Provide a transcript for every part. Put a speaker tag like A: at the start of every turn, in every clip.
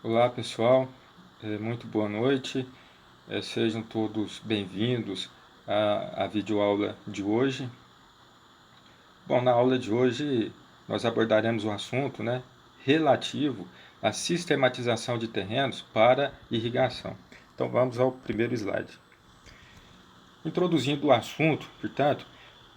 A: Olá pessoal, muito boa noite, sejam todos bem-vindos à videoaula de hoje. Bom, na aula de hoje nós abordaremos o assunto relativo à sistematização de terrenos para irrigação. Então vamos ao primeiro slide. Introduzindo o assunto, portanto,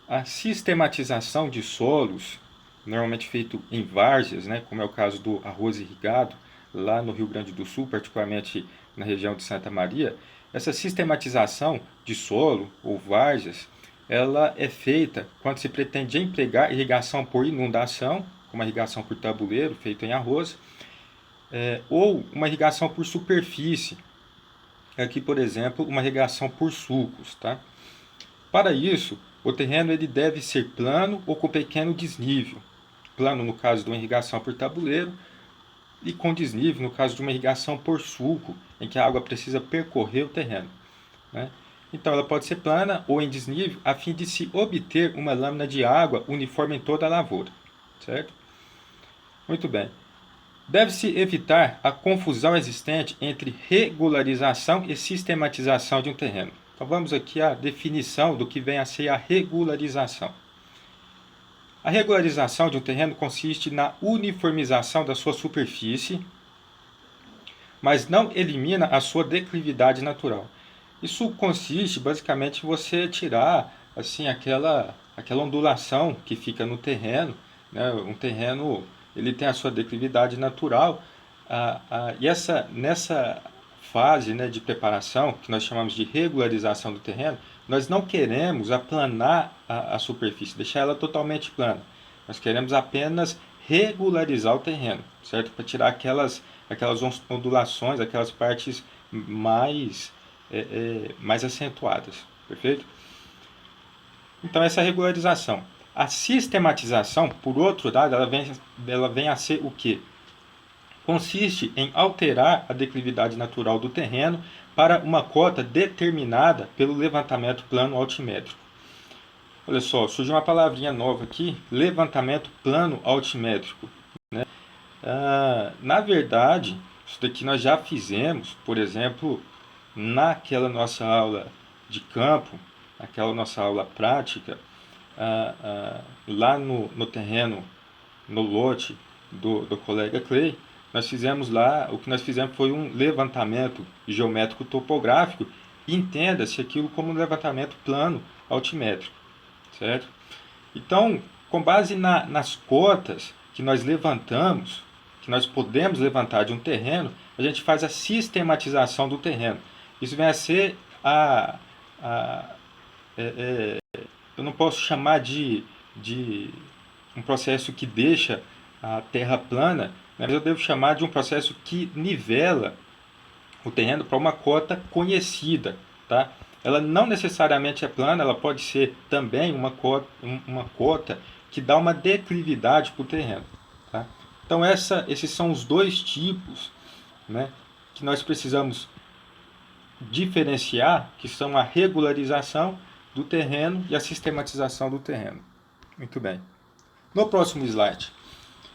A: a sistematização de solos, normalmente feito em várzeas, como é o caso do arroz irrigado, lá no Rio Grande do Sul, particularmente na região de Santa Maria, essa sistematização de solo ou várzeas, ela é feita quando se pretende empregar irrigação por inundação, como a irrigação por tabuleiro, feito em arroz, ou uma irrigação por superfície, aqui, por exemplo, uma irrigação por sulcos, tá? Para isso, o terreno ele deve ser plano ou com pequeno desnível. Plano no caso de uma irrigação por tabuleiro e com desnível no caso de uma irrigação por sulco, em que a água precisa percorrer o terreno. Então ela pode ser plana ou em desnível, a fim de se obter uma lâmina de água uniforme em toda a lavoura. Certo? Muito bem. Deve-se evitar a confusão existente entre regularização e sistematização de um terreno. Então vamos aqui à definição do que vem a ser a regularização. A regularização de um terreno consiste na uniformização da sua superfície, mas não elimina a sua declividade natural. Isso consiste basicamente em você tirar assim aquela ondulação que fica no terreno, Um terreno ele tem a sua declividade natural, e nessa fase de preparação, que nós chamamos de regularização do terreno, nós não queremos aplanar a superfície, deixar ela totalmente plana. Nós queremos apenas regularizar o terreno, certo? Para tirar aquelas ondulações, aquelas partes mais acentuadas, perfeito? Então essa é a regularização. A sistematização, por outro lado, ela vem a ser o quê? Consiste em alterar a declividade natural do terreno para uma cota determinada pelo levantamento plano altimétrico. Olha só, surgiu uma palavrinha nova aqui, levantamento plano altimétrico. Na verdade, isso daqui nós já fizemos, por exemplo, naquela nossa aula de campo, aquela nossa aula prática, lá no terreno, no lote do colega Clay, nós fizemos lá, o que nós fizemos foi um levantamento geométrico topográfico, e entenda-se aquilo como um levantamento plano altimétrico, certo? Então, com base nas cotas que nós levantamos, que nós podemos levantar de um terreno, a gente faz a sistematização do terreno. Isso vem a ser eu não posso chamar de um processo que deixa a terra plana, mas eu devo chamar de um processo que nivela o terreno para uma cota conhecida, tá? Ela não necessariamente é plana, ela pode ser também uma cota que dá uma declividade para o terreno, tá? Então esses são os dois tipos, que nós precisamos diferenciar, que são a regularização do terreno e a sistematização do terreno. Muito bem. No próximo slide,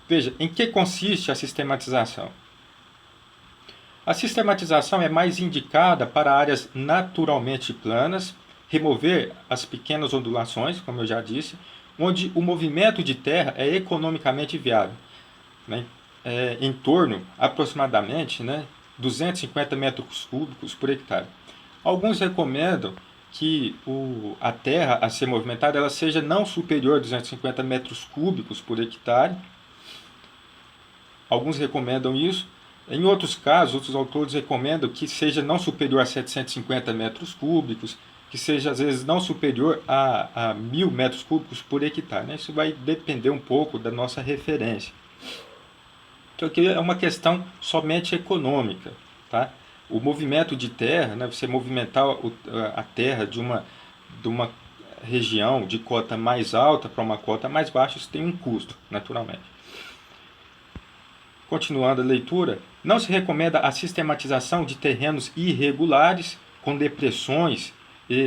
A: veja em que consiste a sistematização. A sistematização é mais indicada para áreas naturalmente planas, remover as pequenas ondulações, como eu já disse, onde o movimento de terra é economicamente viável, em torno aproximadamente 250 metros cúbicos por hectare. Alguns recomendam que a terra a ser movimentada ela seja não superior a 250 metros cúbicos por hectare. Alguns recomendam isso. Em outros casos, outros autores recomendam que seja não superior a 750 metros cúbicos, que seja às vezes não superior a 1.000 metros cúbicos por hectare. Isso vai depender um pouco da nossa referência. Então aqui é uma questão somente econômica, tá? O movimento de terra, você movimentar a terra de uma região de cota mais alta para uma cota mais baixa, isso tem um custo, naturalmente. Continuando a leitura, não se recomenda a sistematização de terrenos irregulares, com depressões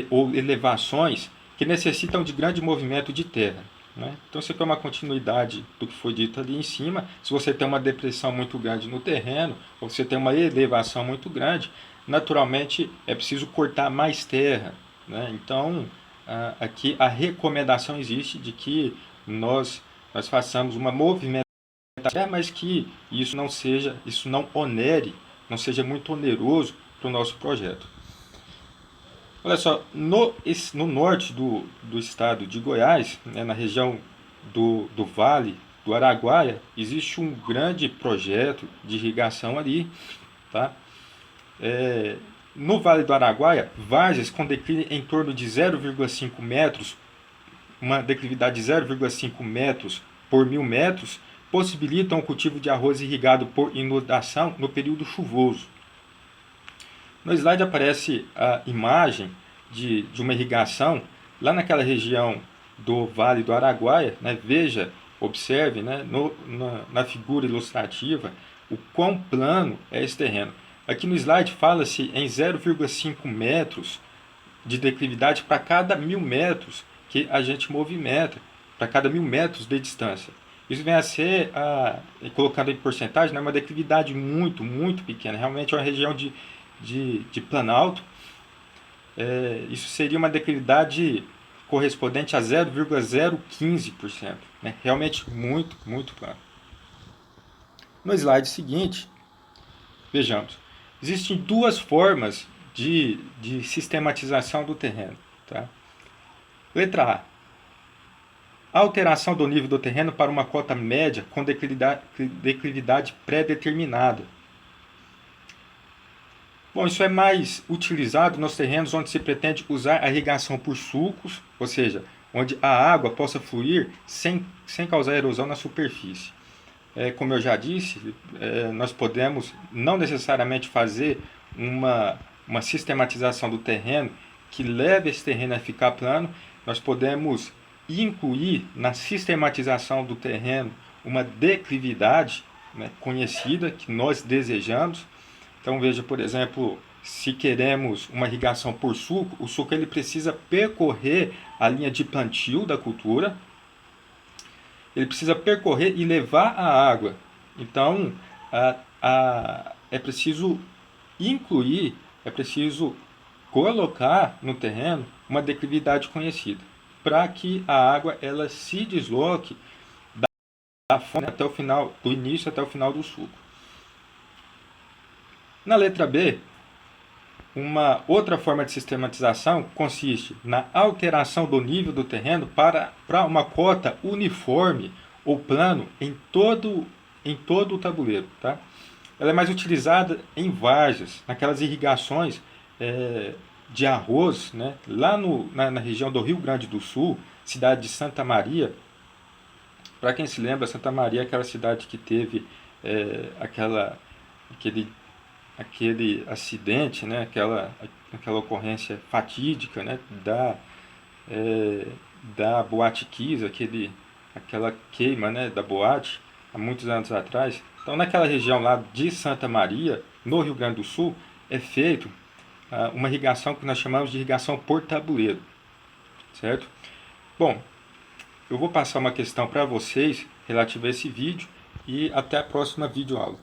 A: ou elevações que necessitam de grande movimento de terra. né? Então isso aqui é uma continuidade do que foi dito ali em cima. Se você tem uma depressão muito grande no terreno, ou você tem uma elevação muito grande, naturalmente é preciso cortar mais terra, né? Então aqui a recomendação existe de que nós façamos uma movimentação, mas que isso não onere, não seja muito oneroso para o nosso projeto. Olha só, no norte do estado de Goiás, né, na região do Vale do Araguaia, existe um grande projeto de irrigação ali, tá? No Vale do Araguaia, várzeas com declínio em torno de 0,5 metros, uma declividade de 0,5 metros por 1.000 metros, possibilitam o cultivo de arroz irrigado por inundação no período chuvoso. No slide aparece a imagem de uma irrigação lá naquela região do Vale do Araguaia, né? Veja, observe, né, na figura ilustrativa o quão plano é esse terreno. Aqui no slide fala-se em 0,5 metros de declividade para cada 1.000 metros que a gente movimenta, para cada 1.000 metros de distância. Isso vem a ser, colocando em porcentagem, né, uma declividade muito, muito pequena. Realmente é uma região de planalto. Isso seria uma declividade correspondente a 0,015%. Né? Realmente muito, muito plano. No slide seguinte, vejamos. Existem duas formas de sistematização do terreno. Tá? Letra A. Alteração do nível do terreno para uma cota média com declividade pré-determinada. Bom, isso é mais utilizado nos terrenos onde se pretende usar a irrigação por sulcos, ou seja, onde a água possa fluir sem causar erosão na superfície. Como eu já disse, nós podemos não necessariamente fazer uma sistematização do terreno que leve esse terreno a ficar plano. Nós podemos incluir na sistematização do terreno uma declividade, né, conhecida, que nós desejamos. Então veja, por exemplo, se queremos uma irrigação por sulco, o sulco ele precisa percorrer a linha de plantio da cultura, ele precisa percorrer e levar a água. Então é preciso incluir, é preciso colocar no terreno uma declividade conhecida, para que a água ela se desloque da fonte até o final, do início até o final do sulco. Na letra B, uma outra forma de sistematização consiste na alteração do nível do terreno para uma cota uniforme ou plano em todo o tabuleiro. Tá? Ela é mais utilizada em várzeas, naquelas irrigações de arroz, né? Lá na região do Rio Grande do Sul, cidade de Santa Maria. Para quem se lembra, Santa Maria é aquela cidade que teve aquele acidente, né? aquela ocorrência fatídica, né? da Boate Kiss, aquela queima, né? da boate, há muitos anos atrás. Então, naquela região lá de Santa Maria, no Rio Grande do Sul, é feito uma irrigação que nós chamamos de irrigação por tabuleiro, certo? Bom, eu vou passar uma questão para vocês relativa a esse vídeo e até a próxima videoaula.